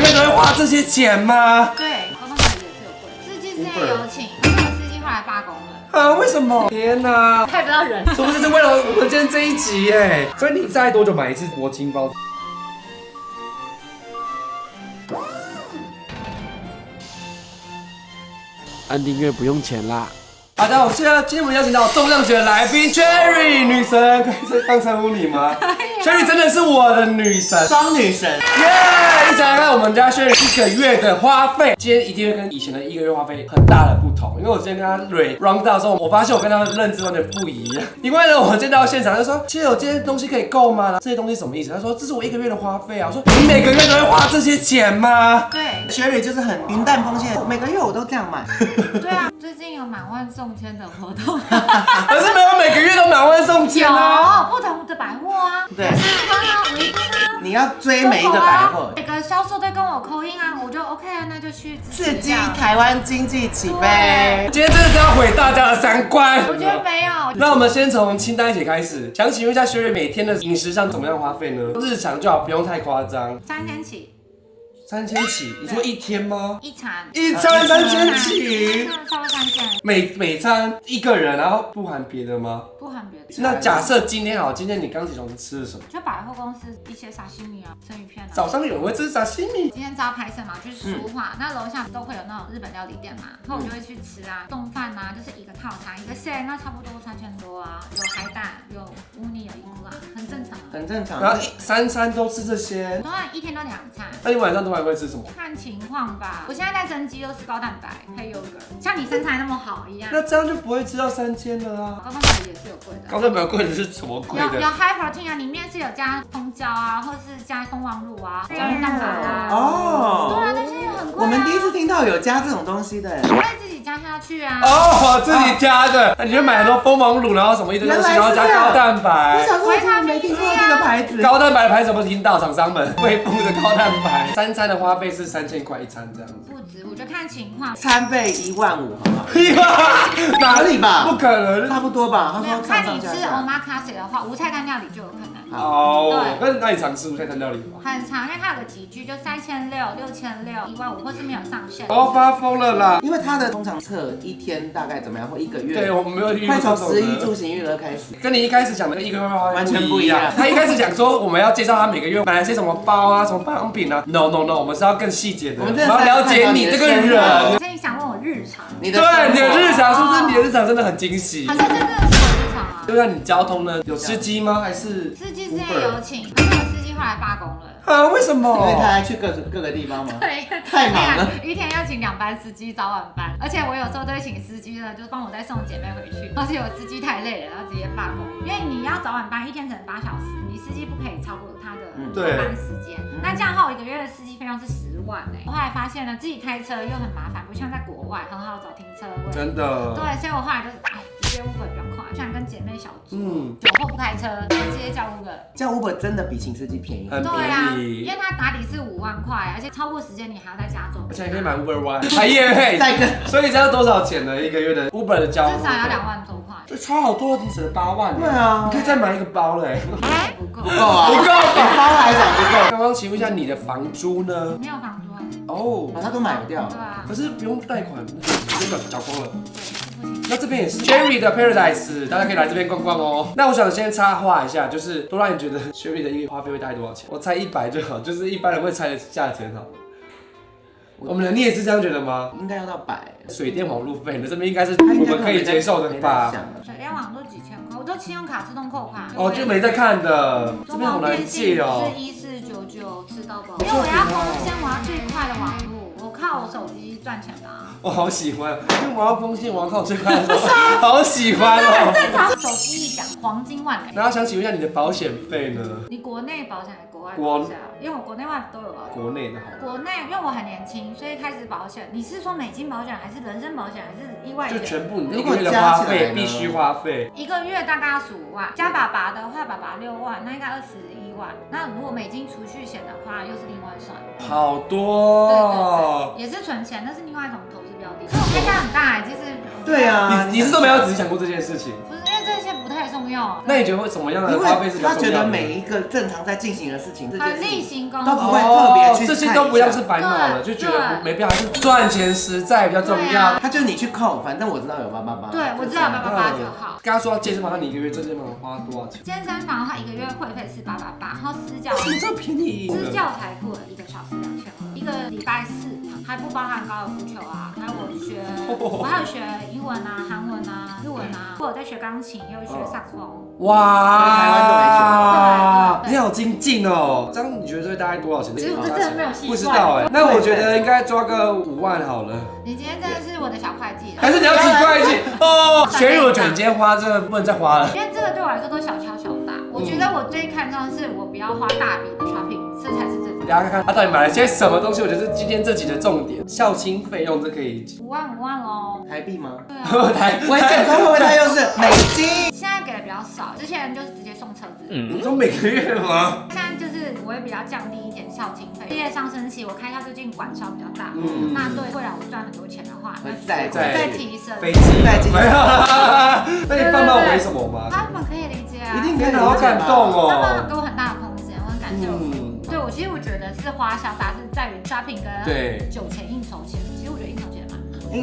月都会花这些钱吗？对，交通费也是有贵。司机之前有请，那个司机后来罢工了。啊，为什么？天哪，派不到人，是不是为了我们今天这一集耶？所以你大概多久买一次铂金包？按订阅不用钱啦。好的，今天我们邀请到重量级的来宾 Cherry 女神，可以这样称呼你吗？Cherry 真的是我的女神，双女神，耶！一起来看我们家 Cherry 一个月的花费，今天一定会跟以前的一个月花费很大的不同，因为我今天跟她 round down 的时候，我发现我跟她的认知完全不一样。因为呢，我见到现场就说，其实我今天东西可以够吗？这些东西什么意思？他说这是我一个月的花费啊。我说你每个月都会花这些钱吗？对 Cherry 就是很云淡风轻，每个月我都这样买。对啊，最近有满万送千的活动，可是没有每个月都满万送钱啊。有不同的百货啊，对维康啊，维康啊。你要追每一个百货，每个销售都跟我扣印啊，我就 OK 啊，那就去刺激台湾经济起飞。今天真的是要毁大家的三观。我觉得没有。那我们先从清单一起开始，想请问一下Cherry每天的饮食上怎么样花费呢？日常就好，不用太夸张。 3000起3000起，你说一天吗？一餐，一餐3000起，差不多3000，每餐一个人，然后不含别的吗？不含别的。那假设今天好，今天你刚起床吃了什么？就百货公司一些沙西米啊、生鱼片啊。早上有人会吃沙西米。今天知道拍摄嘛，去书画，那楼下都会有那种日本料理店嘛，然后我就会去吃啊，冻饭啊，就是一个套餐一个 set， 那差不多3000多啊，有海胆，有乌尼，有伊库拉，很正常啊。很正常。然后三餐都吃这些，当然一天都2餐。那你晚上都还会吃什么？看情况吧，我现在在增肌，都是高蛋白配yogurt，像你身材那么好一样。那这样就不会吃到3000了啊。高蛋白也是有贵的。高蛋白贵的是什么贵有的？ high protein 啊，里面是有加蜂胶啊，或是加蜂王乳啊，胶原蛋白啊。哦，对啊，那些也很贵啊。我们第一次听到有加这种东西的。你会自己加下去啊。哦，自己加的，你就买很多蜂王乳，然后什么一堆东西，然后加高蛋白我。想说，我怎么没听过这个牌子？高蛋白的牌子有没有听到？厂商们，恢复的高蛋白，三餐的花费是3000块一餐这样子。不止，我就看情况。餐费15000，好不好？哪里吧不可能。差不多吧。他没有说看你吃上上下下。 omakase 的话，无菜单料理就有可能。哦，对那你常吃无菜单料理吗？很长，因为它有个集聚，就3600、6600、15000，或是没有上限。我要发疯了啦！因为他的通常测一天大概怎么样，或一个月，对，我们没有遇会从这种11的住行娱乐开始。跟你一开始讲的一个月花完全不一样他一开始讲说我们要介绍他每个月买了些什么包啊，什么保养品啊。No No No， 我们是要更细节的，我们真的要了解你这个人。所以你想问我日常？你的对，你的日常是不是哦你的日常真的很惊喜好？像真的是我日常啊。就像你交通呢，有司机吗？还是司机之前有请，那个司机后来罢工了。啊？为什么？因为他还去各个地方吗？对，太忙了。一天要请2班司机，早晚班，而且我有时候都会请司机呢，就是帮我再送姐妹回去。而且有司机太累了，然后直接罢工，因为你要早晚班，一天只能8小时，你司机不可以超过他的对班时间。那这样的话，我一个月的司机费用是10万哎。我后来发现呢，自己开车又很麻烦，不像在国外很好找停车位。真的。对，所以我后来就是直接 Uber 比较快，就想跟姐妹小组，嗯，酒后不开车，直接叫 Uber。叫 Uber 真的比请司机便宜。很对啊，便宜因为他打底是5万块，而且超过时间你还要再加重，而且还可以买 Uber One， 还业配，再跟所以这样多少钱呢？一个月的 Uber 的交至少要2万多块，就差好多，你只能8万。对啊你可以再买一个包嘞。也不够，不够啊，不够比包来讲不够。刚刚请问一下你的房租呢？没有房租啊。哦，他都买不掉。对啊，可是不用贷款，真的缴光了。对，不行。那这边也是 Cherry 的 Paradise， 大家可以来这边逛逛哦。那我想先插话一下，就是多拉，你觉得 Cherry 的一个花费会大概多少钱？我猜100就好，就是一般人会猜的价钱好了。你也是这样觉得吗？应该要到100。水电网路费，你这边应该是我们可以接受的吧？水电网都几千块，我都信用卡自动扣款。哦，就没在看的，这中边好难国电信借哦。是1499吃到饱，因为我要贡献我要最快的网络，我靠我手机赚钱的啊。我好喜欢，因为我要更新，我要靠最快的时候，好喜欢哦。正常，手机一响，黄金万能。然后想请问一下你的保险费呢？你国内保险还是国外保险啊？因为我国内外都有啊。国内的好，国内，因为我很年轻，所以开始保险。你是说美金保险，还是人身保险，还是意外险？就全部你一个月的花费必须花费。一个月大概要15万，加爸爸的话，爸爸6万，那应该21万。那如果美金储蓄险的话，又是另外算。好多哦。对，也是存钱，那是另外一种投资标的。所以我开销很大，其实。对啊，你是都没有仔细想过这件事情？不是因为这些不太重用。那你觉得会什么样的因为花费是比较他觉重要的？得每一个正常在进行的事情，这件很事情例行公都不事。会特别去这些都不像是烦恼了，就觉得没必要，还是赚钱实在比较重要。他就你去扣，反正我知道有888。对，我知道888就好。刚刚说到健身房，那你一个月这健身房花多少钱？健身房的话，一个月会费是888，然后私教这么便宜？私教才付了1个小时2200，一个礼拜4堂，还不包含高尔夫球啊，还有我还有学英文啊、韩文啊、日文啊，我有在学钢琴，也有学萨克斯风。哇，你好精进哦！这样你觉得大概多少钱？其实我这真的没有细算，不知道哎。那我觉得应该抓个5万好了。你今天真的是我的小会计了，还是你要请会计哦？学友，我觉得你今天花这个不能再花了，因为这个对我来说都小敲小打。我觉得我最看重的是我不要花大笔的 shopping， 这才是最重要的。大家看看他到底买了些什么东西，我觉得是今天这集的重点。校庆费用这可以5万喽。台币吗？对啊。我一想说会不会他又是美金？现在给的比较少，之前就是直接送车子。你说每个月吗？现在就是我会比较降低一点校庆费。事业上升期，我开销最近管销比较大，那对未来我赚很多钱的话，那再提升。飞机再没有。那你爸妈为什么吗？他们可以理解啊，一定可以理解。好感动哦。他们给我很大的空间，我很感谢我。对我其实我觉得是花销大是在于 shopping 跟酒钱应酬钱，其实我觉得应酬钱蛮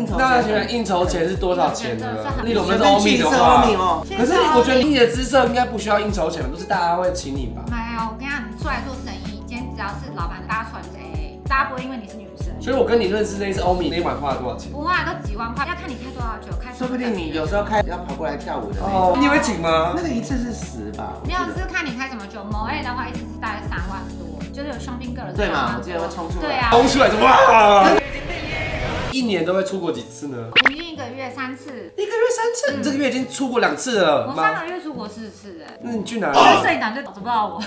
多。那现在应酬钱是多少钱呢？例如我们是欧米的话，可是我觉得你的姿色应该不需要应酬钱，都是大家会请你吧？没有，我跟你讲，你出来做生意，今天只要是老板，大家出来就是 AA， 大家不会因为你是女生。所以我跟你认识那一次欧米那一晚花了多少钱？不花都几万块，要看你开多少酒，开。说不定你有时候开要跑过来跳舞的那种，你会请吗？那个一次是10吧？没有，是看你开什么酒。某 A 的话，一次是大概3万多，就是有香槟个人。对嘛？我记得会冲出来。对啊。冲出来就哇！一年都会出国几次呢？平均1个月3次。1个月3次？你这个月已经出国2次了。我3个月出国4次哎。那你去哪里？摄影党就找不到我。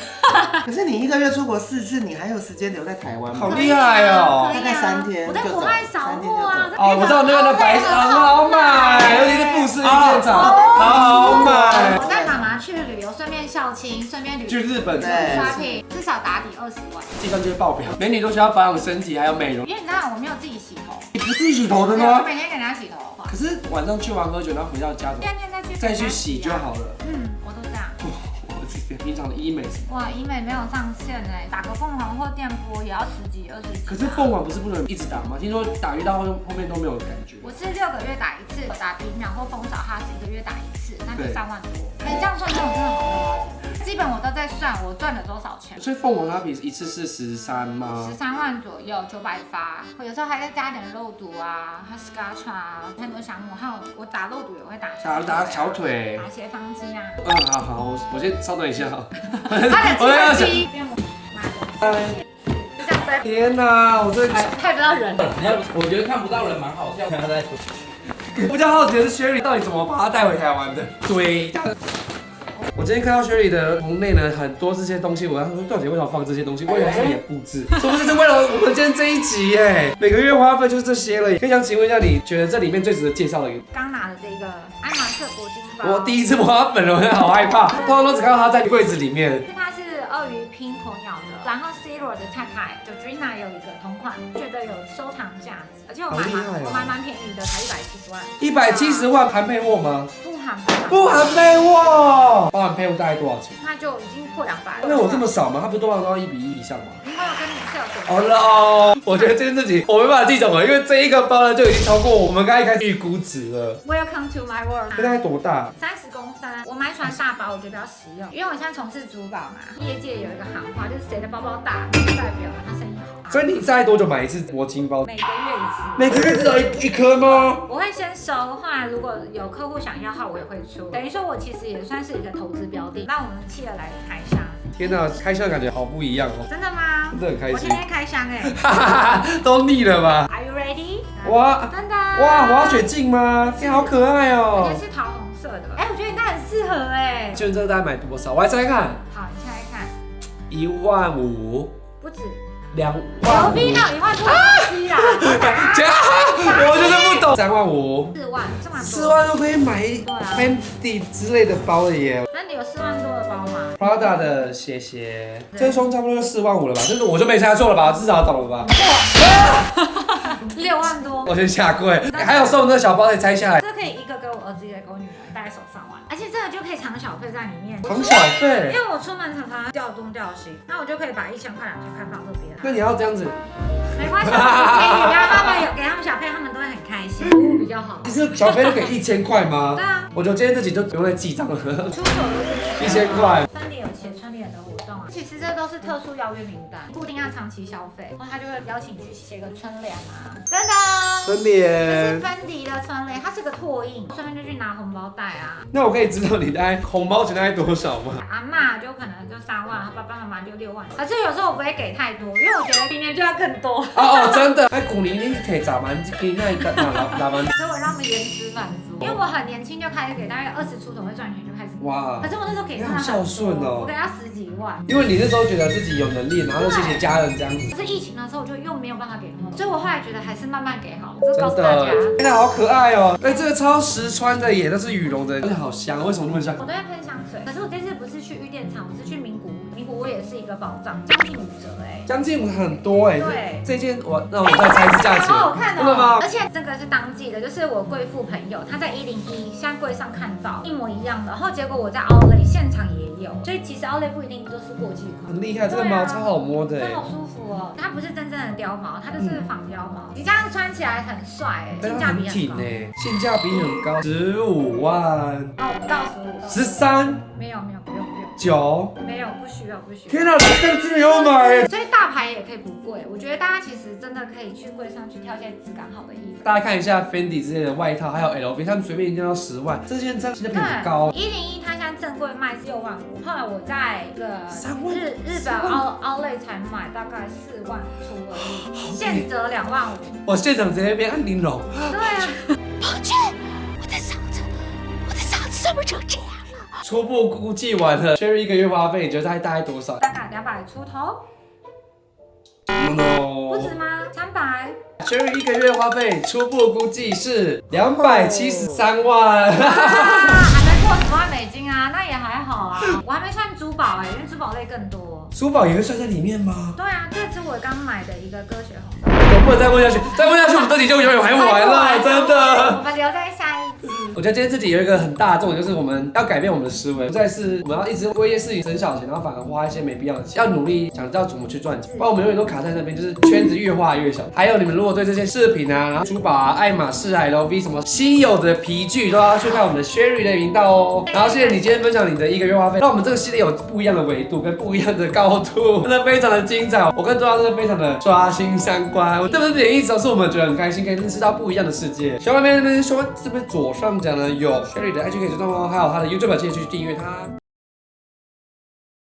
可是你1个月出国4次，你还有时间留在台湾吗？好厉害哦！大概3天。我在国外扫货啊。哦，我知道那边的白色很好买，尤其是富士电厂，好好买。我带妈妈去旅游，顺便校庆，顺便去日本shopping，至少打底20万。计算就会爆表，美女都需要保养身体，还有美容。因为你知道我没有自己洗头。你不自己洗头的吗？我每天给人家洗头的话。可是晚上去完喝酒，然后回到家，第2天再去洗就好了。我都这样。平常的医美哇，医美没有上线哎，打个凤凰或电波也要10几20几。可是凤凰不是不能一直打吗？听说打遇到后面都没有感觉。我是6个月打1次，打鼻苗或蜂巢它是1个月打1次，那就3万多。哎，这样算这种真的好多钱。基本我都在算我赚了多少钱。所以凤凰它比一次是13吗？13万左右，900发。我有时候还在加点肉毒啊，还有 Scotch 啊，很多项目。还有我打肉毒也会打小腿，打斜方肌啊。好，我先稍等一下。他的计算机。天哪，我真的看不到人。我觉得看不到人蛮好笑的。他在说。我比较好奇的是 Sherry 到底怎么把他带回台湾的？对。我今天看到 Sherry 的棚内呢，很多这些东西，我想说到底为什么放这些东西？我以为是你的布置，说不定是为了我们今天这一集耶。每个月花费就是这些了。可以想请问一下，你觉得这里面最值得介绍的一个？刚拿的这个爱马仕铂金包。我第一次摸它本人，我好害怕，通常都只看到它在柜子里面。它是鳄鱼拼鸵鸟的，然后 C-Roll 的太太 Georgina 有一个同款，觉得有收藏价值，而且我买蛮便宜的，才170万。170万含配货吗？不含配货，包含配货大概多少钱？那就已经破200了。那我这么少吗？它不是通常都要1比1以上吗？因为我跟你是有准备。好了哦，我觉得今天这集我没办法记总了，因为这一个包呢就已经超过我们刚刚一开始预估值了。Welcome to my world。这大概多大？30公分。我蛮喜欢大包，我觉得比较实用，因为我现在从事珠宝嘛，业界有一个行话，就是谁的包包大，就代表他生意好。所以你大概多久买一次铂金包？每个月1次。每个月至少一颗吗？我会先收，后来如果有客户想要的话，我也会出。等于说我其实也算是一个投资标的。那我们企鹅来开箱。天哪，开箱感觉好不一样哦。真的吗？真的很开心。我天天开箱哎。哈哈哈，都腻了吧 ？Are you ready？ 哇，真的。哇，滑雪镜吗？天，好可爱哦。而且是桃红色的。哎，我觉得你它很适合哎。就这大概买多少？我来猜看。好，你猜看。15000。不止。2牛万。逼到1万多西啦！我就是不懂。3万5。4万，这么多。4万都可以买 Fendi 之类的包了耶。Fendi 有4万多的包吗 ？Prada 的鞋，这双差不多就4万5了吧？这个我就没猜错了吧？至少懂了吧？6万多。我先下跪。还有送这个小包，可以拆下来。这可以一个给我儿子，一个给我女儿，戴在手上玩。而且且这个就可以藏小费在里面。藏小因费？为我出门常常掉东掉西，那我就可以把1000块、2000块放这边啦。那你要这样子，没关系，我建议让他们有给他们小费，他们都会很开心，服务比较好。其实小费都给1000块吗？对啊，我觉得今天这集就不用再记账了。出手都是1000块。村里有写村里人的活动啊，其实这都是特殊邀约名单，固定要长期消费，然后他就会邀请你去写个春联啊，真的哦。春这是联。芬迪的春联，它是个拓印，顺便就去拿红包袋啊。那我可以知道你大概红包钱大概多少吗？阿嬷就可能就3万，爸爸妈妈就6万。可是有时候我不会给太多，因为我觉得明年就要更多。哦，真的。哎，古年你提10万，今那拿万。所以我让他们延迟满足，因为我很年轻就开始给，大概20出头会赚钱就开始。哇可是我那时候给你他很好孝顺哦我给他10几万。因为你那时候觉得自己有能力，然后又谢谢家人这样子。可是疫情的时候，我就又没有办法给他们，所以我后来觉得还是慢慢给好了。这真告诉大家。的，天哪，好可爱哦！哎，这个超实穿的耶，都是羽绒的，而且好香，为什么那么香？我都会喷香水，可是我这次不是去玉电厂，我是去名古屋，名古屋也是一个宝藏，将近5折哎。将近很多哎。对。这件让我再猜一次价钱。好好看哦。真的吗？而且这个是当季的，就是我贵妇朋友，她在101现在柜上看到一模一样的，然后结果我在 Outlet 现场也有，所以其实 Outlet 不一定都是过季款。很厉害，这个毛超好摸的哎。真好舒服哦，它不是真正的貂毛，它就是仿貂毛。你这样穿起来很帅哎，性价比很高。性价比很高，15万。哦，不到15。13。没有，不用。9。没有，不需要。天哪，这个真的要买。所以大牌也可以不贵，我觉得大家其实真的可以去柜上去挑一些质感好的衣服。大家看一下 Fendi 之类的外套，还有 LV， 他们随便一件要10万，这件真的性价比很高。101它现在正柜卖6万5，后来我在一个日本Outlet才买，大概4万出而已，现折2万5。我现场直接变安玲珑。对啊。宝娟，我的嗓子怎么成这样？初步估计完了 ，Sherry 一个月花费，你觉得大概多少？大概200出头。No， 不止吗？300。Sherry 一个月花费初步估计是273万。还没过10万美金啊，那也还好啊。我还没算珠宝哎，因为珠宝类更多。珠宝也会算在里面吗？对啊，这是我刚买的一个歌雪红包。我不能再问下去，再问下去我们这集就永远还不完了，真的。我们留在下一集。我觉得今天这集有一个很大的重点，就是我们要改变我们的思维，不再是我们要一直为一些事情省小钱，然后反而花一些没必要的钱，要努力想要怎么去赚钱，不然我们永远都卡在那边，就是圈子越画越小。还有你们如果对这些饰品啊，然后珠宝啊、爱马仕、LV 什么稀有的皮具，都要去看我们的 Sherry 的频道哦。然后谢谢你今天分享你的1个月花费，让我们这个系列有不一样的维度跟不一样的高度，真的非常的精彩。我跟周老师非常的刷新三观，我这不是点意思，是我们觉得很开心，可以认识到不一样的世界。小外面那边说这边左上角呢有 Sherry 的 IG 可以追踪哦，还有他的 YouTube 记得去订阅他。